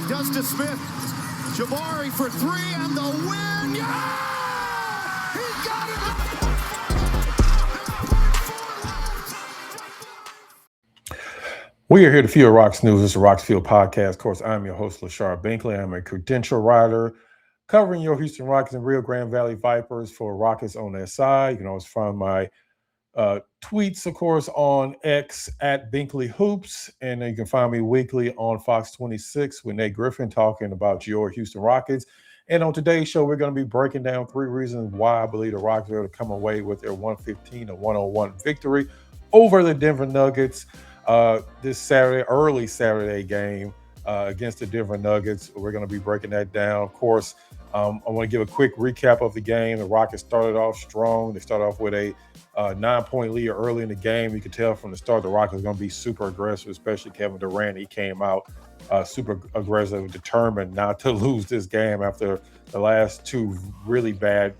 Does to Smith. Jabari for three and the win. Yeah! He got it! We are here to Field Rocks News. This is the Rocks Field Podcast. Of course, I'm your host, LaShard Binkley. I'm a credential writer covering your Houston Rockets and Rio Grande Valley Vipers for Rockets on their side. You can always find my tweets, of course, on X at Binkley Hoops. And you can find me weekly on Fox 26 with Nate Griffin talking about your Houston Rockets. And on today's show, we're going to be breaking down 3 reasons why I believe the Rockets are able to come away with their 115-101 victory over the Denver Nuggets this Saturday, early Saturday game against the Denver Nuggets. We're going to be breaking that down. Of course, I want to give a quick recap of the game. The Rockets started off strong. They started off with a 9-point lead early in the game. You could tell from the start the Rockets were going to be super aggressive, especially Kevin Durant. He came out super aggressive, determined not to lose this game after the last 2 really bad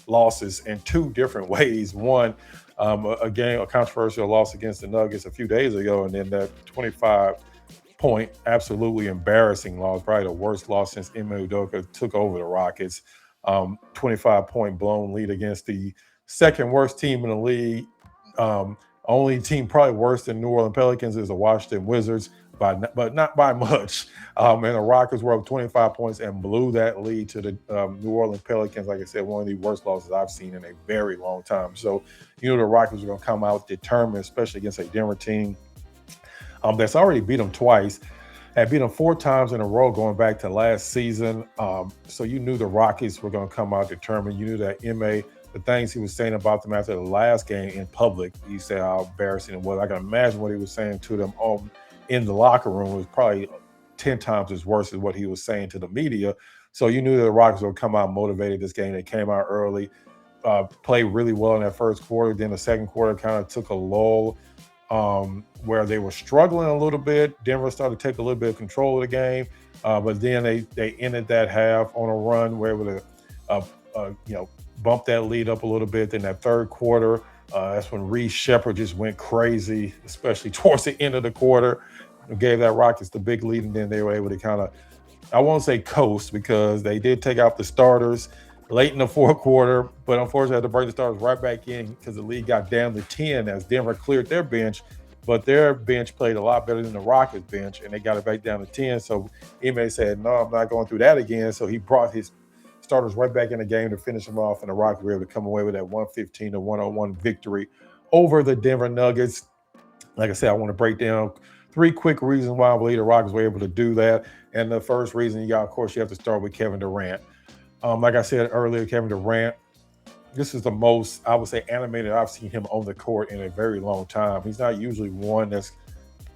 losses in 2 different ways. One, a controversial loss against the Nuggets a few days ago, and then that 25-point, absolutely embarrassing loss, probably the worst loss since Ime Udoka took over the Rockets. 25-point blown lead against the second worst team in the league. Only team probably worse than New Orleans Pelicans is the Washington Wizards, but not by much. And the Rockets were up 25 points and blew that lead to the New Orleans Pelicans. Like I said, one of the worst losses I've seen in a very long time. So, the Rockets are going to come out determined, especially against a Denver team that's already beat them twice. Had beat them 4 times in a row going back to last season. So you knew the Rockets were going to come out determined. You knew that Ime, the things he was saying about them after the last game in public, he said how embarrassing it was. I can imagine what he was saying to them in the locker room was probably 10 times as worse as what he was saying to the media. So you knew that the Rockets would come out motivated this game. They came out early, played really well in that first quarter. Then the second quarter kind of took a lull where they were struggling a little bit. Denver started to take a little bit of control of the game, but then they ended that half on a run where they were able to bump that lead up a little bit. Then that third quarter, that's when Sheppard just went crazy, especially towards the end of the quarter. Gave that Rockets the big lead, and then they were able to kind of, I won't say coast, because they did take out the starters late in the fourth quarter, but unfortunately had to bring the starters right back in because the league got down to 10 as Denver cleared their bench, but their bench played a lot better than the Rockets bench, and they got it back down to 10. So Ime said, no, I'm not going through that again. So he brought his starters right back in the game to finish them off, and the Rockets were able to come away with that 115-101 victory over the Denver Nuggets. Like I said, I want to break down 3 quick reasons why I believe the Rockets were able to do that. And the first reason, of course, you have to start with Kevin Durant. Like I said earlier, Kevin Durant, this is the most, I would say, animated I've seen him on the court in a very long time. He's not usually one that's,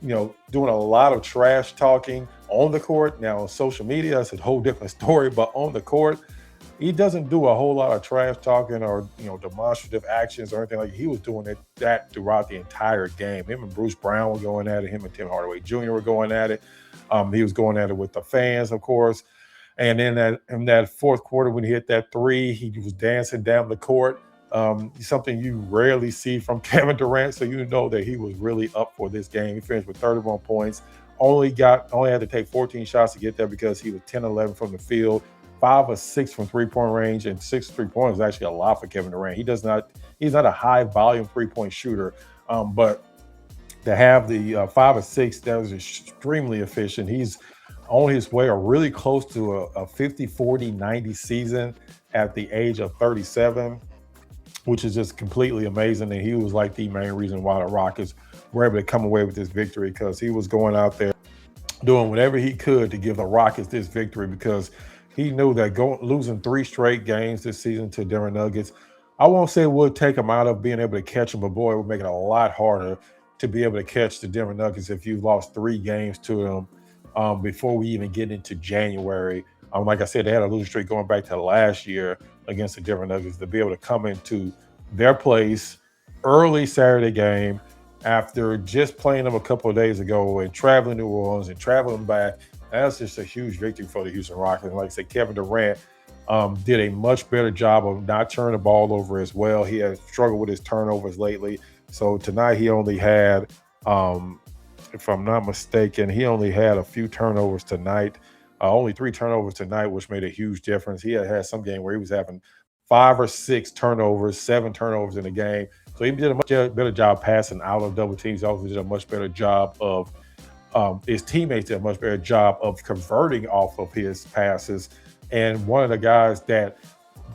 doing a lot of trash talking on the court. Now, on social media, that's a whole different story, but on the court, he doesn't do a whole lot of trash talking or, demonstrative actions or anything like that. He was doing that throughout the entire game. Him and Bruce Brown were going at it. Him and Tim Hardaway Jr. were going at it. He was going at it with the fans, of course. And then in that fourth quarter, when he hit that 3, he was dancing down the court. Something you rarely see from Kevin Durant. So you know that he was really up for this game. He finished with 31 points. Only had to take 14 shots to get there because he was 10-11 from the field. 5 of 6 from 3-point range, and 6 3-pointers is actually a lot for Kevin Durant. He's not a high volume 3-point shooter, but to have the 5 of 6, that was extremely efficient. He's on his way or really close to a 50-40-90 season at the age of 37, which is just completely amazing. And he was like the main reason why the Rockets were able to come away with this victory, because he was going out there doing whatever he could to give the Rockets this victory, because he knew that losing 3 straight games this season to Denver Nuggets, I won't say it would take him out of being able to catch them, but boy, it would make it a lot harder to be able to catch the Denver Nuggets if you've lost 3 games to them before we even get into January. Like I said, they had a losing streak going back to last year against the Denver Nuggets. To be able to come into their place early Saturday game after just playing them a couple of days ago and traveling to New Orleans and traveling back, that's just a huge victory for the Houston Rockets. And like I said, Kevin Durant did a much better job of not turning the ball over as well. He has struggled with his turnovers lately. So tonight he only had if I'm not mistaken, he only had a few turnovers tonight. Only 3 turnovers tonight, which made a huge difference. He had some game where he was having 5 or 6 turnovers, 7 turnovers in a game. So he did a much better job passing out of double teams. He also did a much better job of his teammates did a much better job of converting off of his passes. And one of the guys that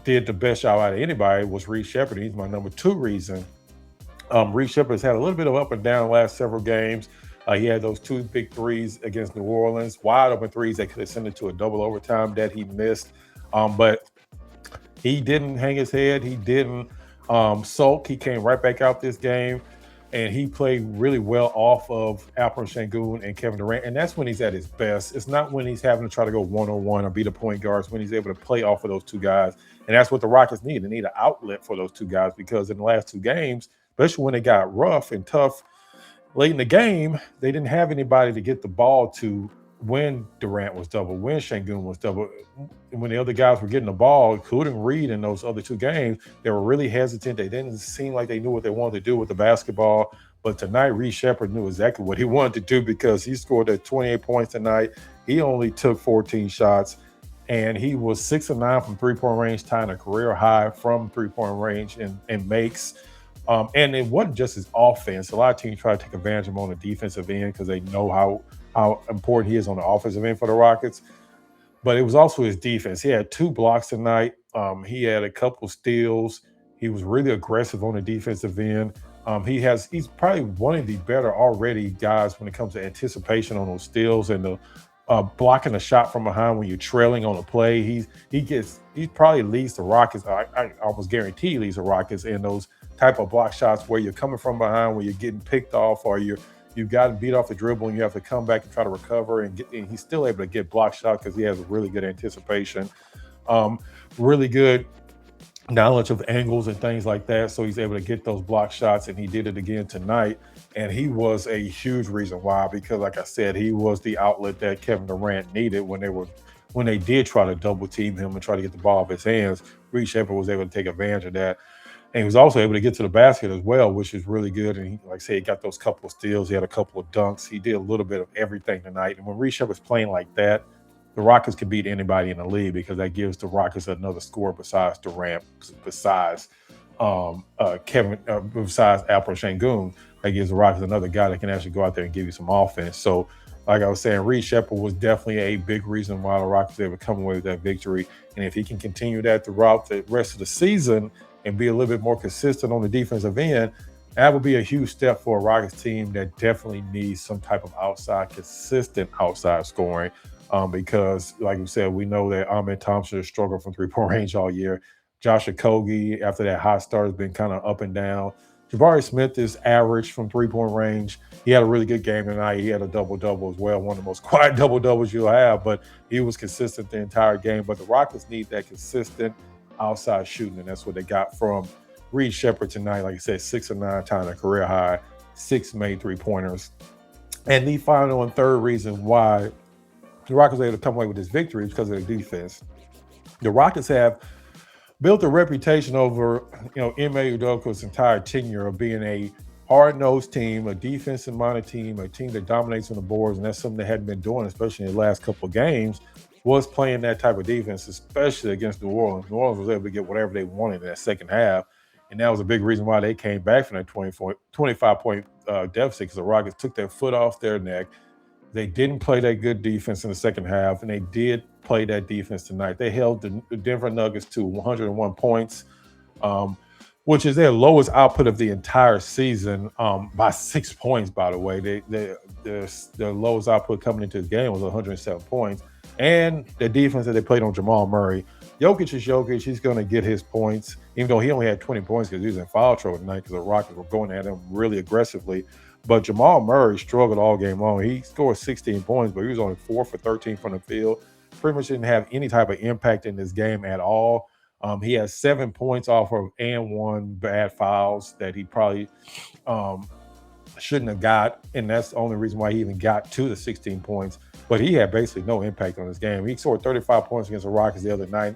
did the best job out of anybody was Reed Sheppard. He's my number 2 reason. Reed Sheppard has had a little bit of up and down the last several games. He had those 2 big threes against New Orleans, wide open threes that could have sent it to a double overtime that he missed. But he didn't hang his head. He didn't sulk. He came right back out this game, and he played really well off of alperensengun and Kevin Durant. And that's when he's at his best. It's not when he's having to try to go one-on-one or be the point guards, when he's able to play off of those 2 guys. And that's what the Rockets need. They need an outlet for those 2 guys, because in the last 2 games, especially when it got rough and tough late in the game, they didn't have anybody to get the ball to when Durant was double, when Sengun was double. When the other guys were getting the ball, including Reed in those other 2 games, they were really hesitant. They didn't seem like they knew what they wanted to do with the basketball. But tonight, Reed Sheppard knew exactly what he wanted to do, because he scored at 28 points tonight. He only took 14 shots, and he was 6 of 9 from three-point range, tying a career high from three-point range and makes. And it wasn't just his offense. A lot of teams try to take advantage of him on the defensive end because they know how important he is on the offensive end for the Rockets. But it was also his defense. He had 2 blocks tonight. He had a couple steals. He was really aggressive on the defensive end. He's probably one of the better already guys when it comes to anticipation on those steals and the blocking a shot from behind when you're trailing on a play. He probably leads the Rockets. I almost guarantee he leads the Rockets in those type of block shots where you're coming from behind, where you're getting picked off, or you've gotten beat off the dribble and you have to come back and try to recover. And he's still able to get block shots because he has a really good anticipation, really good knowledge of angles and things like that. So he's able to get those block shots, and he did it again tonight. And he was a huge reason why, because like I said, he was the outlet that Kevin Durant needed when they did try to double team him and try to get the ball off his hands. Reed Sheppard was able to take advantage of that. And he was also able to get to the basket as well, which is really good. And he, like I said, he got those couple of steals. He had a couple of dunks. He did a little bit of everything tonight. And when Reed Sheppard's playing like that, the Rockets can beat anybody in the league, because that gives the Rockets another scorer besides Durant, besides besides alperensengun. That gives the Rockets another guy that can actually go out there and give you some offense. So, like I was saying, Reed Sheppard was definitely a big reason why the Rockets were able to come away with that victory. And if he can continue that throughout the rest of the season and be a little bit more consistent on the defensive end, that would be a huge step for a Rockets team that definitely needs some type of consistent outside scoring. Because, like we said, we know that Ahmed Thompson has struggled from three-point range all year. Josh Okogie, after that hot start, has been kind of up and down. Jabari Smith is average from three-point range. He had a really good game tonight. He had a double-double as well, one of the most quiet double-doubles you'll have, but he was consistent the entire game. But the Rockets need that consistent outside shooting, and that's what they got from Reed Sheppard tonight. Like I said, 6 of 9, tying a career high, 6 made three-pointers. And the final and third reason why the Rockets were able to come away with this victory is because of their defense. The Rockets have built a reputation over, Ime Udoka's entire tenure of being a hard-nosed team, a defensive-minded team, a team that dominates on the boards, and that's something they hadn't been doing, especially in the last couple of games, was playing that type of defense, especially against New Orleans. New Orleans was able to get whatever they wanted in that second half, and that was a big reason why they came back from that 25-point deficit, because the Rockets took their foot off their neck. They didn't play that good defense in the second half, and they did play that defense tonight. They held the Denver Nuggets to 101 points, which is their lowest output of the entire season, by 6 points, by the way. Their lowest output coming into the game was 107 points. And the defense that they played on Jamal Murray. Jokic is Jokic. He's going to get his points, even though he only had 20 points because he was in foul trouble tonight because the Rockets were going at him really aggressively. But Jamal Murray struggled all game long. He scored 16 points, but he was only 4 for 13 from the field. Pretty much didn't have any type of impact in this game at all. He has 7 points off of and 1 bad fouls that he probably shouldn't have got, and that's the only reason why he even got to the 16 points. But he had basically no impact on this game. He scored 35 points against the Rockets the other night,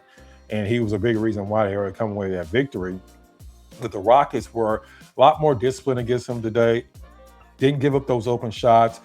and he was a big reason why they were coming away with that victory. But the Rockets were a lot more disciplined against him today. Didn't give up those open shots.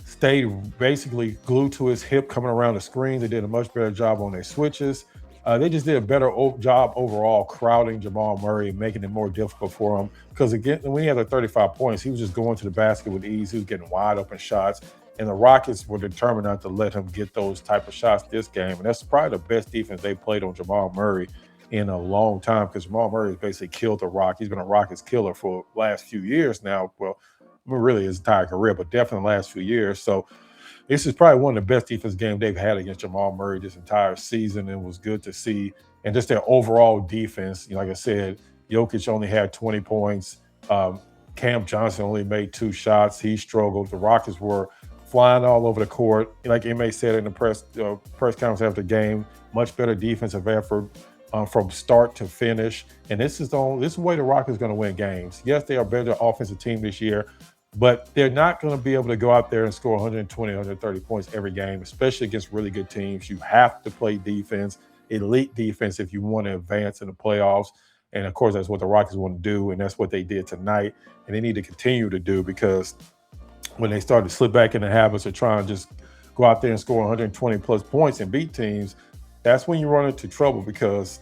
stayed basically glued to his hip coming around the screen. They did a much better job on their switches. They just did a better job overall crowding Jamal Murray and making it more difficult for him. Because again, when he had 35 points, he was just going to the basket with ease. He was getting wide open shots. And the Rockets were determined not to let him get those type of shots this game. And that's probably the best defense they played on Jamal Murray in a long time, because Jamal Murray has basically killed the Rock. He's been a Rockets killer for the last few years now. Well, really his entire career, but definitely the last few years. So this is probably one of the best defense games they've had against Jamal Murray this entire season. It was good to see. And just their overall defense, like I said, Jokic only had 20 points. Cam Johnson only made 2 shots. He struggled. The Rockets were flying all over the court. Like Ime said in the press conference after the game, much better defensive effort from start to finish. And this is the way the Rockets are going to win games. Yes, they are a better offensive team this year, but they're not going to be able to go out there and score 120, 130 points every game, especially against really good teams. You have to play defense, elite defense, if you want to advance in the playoffs. And of course, that's what the Rockets want to do, and that's what they did tonight. And they need to continue to do, because when they start to slip back in the habits of trying to just go out there and score 120 plus points and beat teams, that's when you run into trouble. Because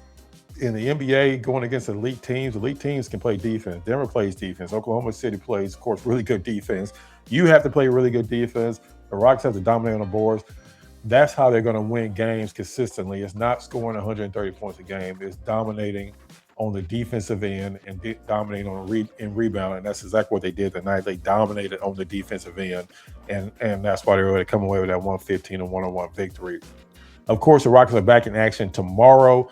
in the NBA, going against elite teams can play defense. Denver plays defense. Oklahoma City plays, of course, really good defense. You have to play really good defense. The Rockets have to dominate on the boards. That's how they're going to win games consistently. It's not scoring 130 points a game. It's dominating on the defensive end and dominating on rebound. And that's exactly what they did tonight. They dominated on the defensive end. And that's why they were able to come away with that 115 and 101 victory. Of course, the Rockets are back in action tomorrow.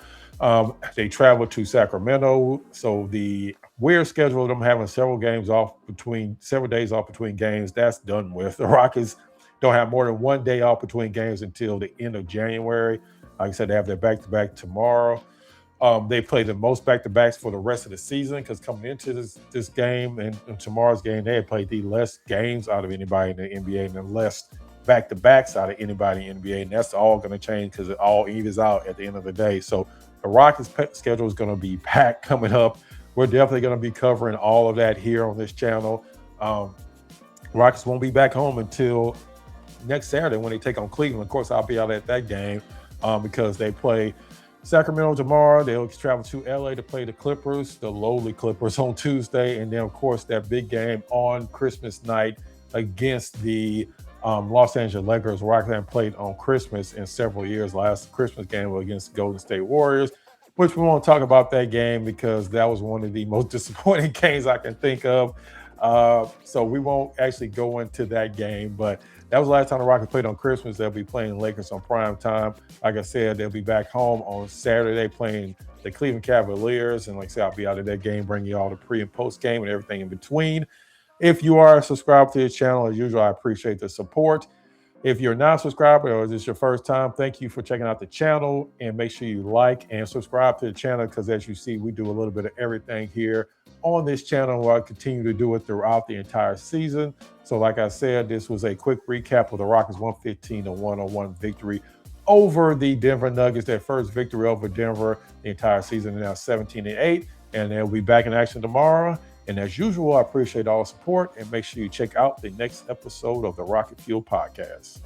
They travel to Sacramento. So the weird schedule of them having several days off between games, that's done with. The Rockets don't have more than 1 day off between games until the end of January. Like I said, they have their back-to-back tomorrow. They play the most back-to-backs for the rest of the season, because coming into this game and tomorrow's game, they had played the less games out of anybody in the NBA and the less back-to-backs out of anybody in the NBA. And that's all going to change, because it all evens out at the end of the day. So the Rockets' schedule is going to be packed coming up. We're definitely going to be covering all of that here on this channel. Rockets won't be back home until next Saturday when they take on Cleveland. Of course, I'll be out at that game because they play Sacramento tomorrow. They'll travel to LA to play the Clippers, the lowly Clippers, on Tuesday. And then, of course, that big game on Christmas night against the Los Angeles Lakers. Rockets haven't played on Christmas in several years. Last Christmas game was against the Golden State Warriors, which we won't talk about that game because that was one of the most disappointing games I can think of. So we won't actually go into that game, but that was the last time the Rockets played on Christmas. They'll be playing the Lakers on prime time. Like I said, they'll be back home on Saturday playing the Cleveland Cavaliers. And like I said, I'll be out of that game, bringing you all the pre and post game and everything in between. If you are subscribed to this channel, as usual, I appreciate the support. If you're not subscribed or is this your first time, thank you for checking out the channel, and make sure you like and subscribe to the channel, because as you see, we do a little bit of everything here on this channel. I'll continue to do it throughout the entire season. So like I said, this was a quick recap of the Rockets' 115-101 victory over the Denver Nuggets, their first victory over Denver the entire season. Now 17-8, and they'll be back in action tomorrow. And as usual, I appreciate all the support, and make sure you check out the next episode of the Rocket Fuel Podcast.